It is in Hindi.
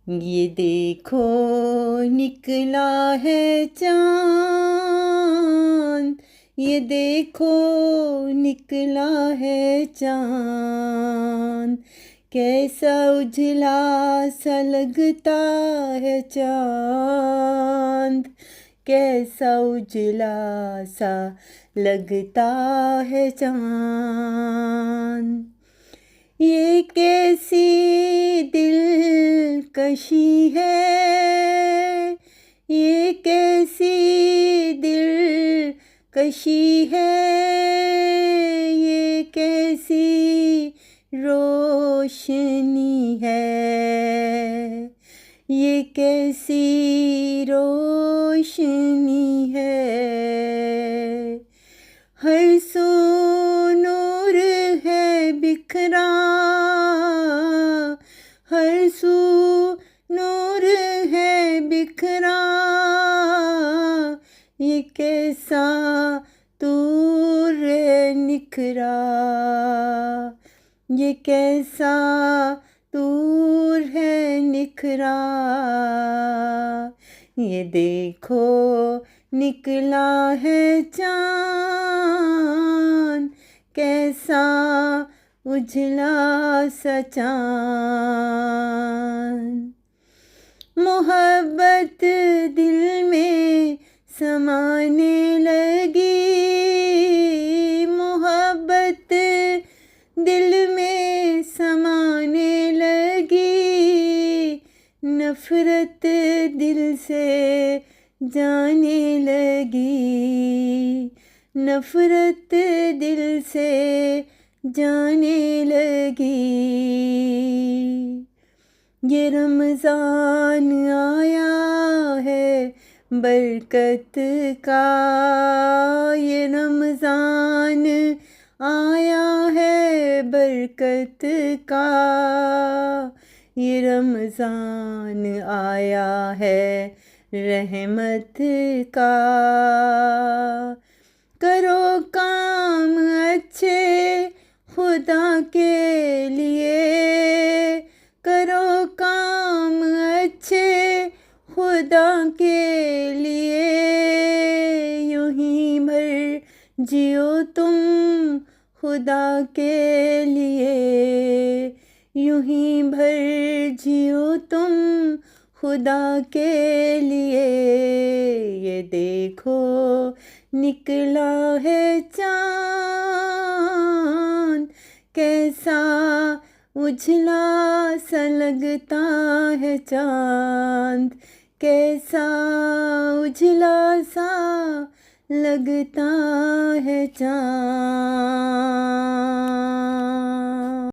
ये देखो निकला है चाँद, ये देखो निकला है चाँद, कैसा उजला सा लगता है चाँद, कैसा उजला सा लगता है चाँद। ये कैसी दिलकशी है, ये कैसी दिलकशी है, ये कैसी रोशनी है, ये कैसी रोशनी है। हर सू नूर है बिखरा, हर सू नूर है बिखरा, ये कैसा दूर निखरा, ये कैसा दूर है निखरा। ये देखो निकला है चाँद, कैसा उजला सा चाँद। मोहब्बत दिल में समाने लगी, मोहब्बत दिल में समाने लगी, नफ़रत दिल से जाने लगी, नफ़रत दिल से जाने लगी। ये रमज़ान आया है बरकत का, ये रमज़ान आया है बरकत का, ये रमज़ान आया है रहमत का। करो काम अच्छे खुदा के लिए, करो काम अच्छे खुदा के लिए, यूं ही भर जियो तुम खुदा के लिए, यूं ही भर जियो तुम खुदा के लिए। ये देखो निकला है चाँद, कैसा उजला सा लगता है चाँद, कैसा उजला सा लगता है चाँद।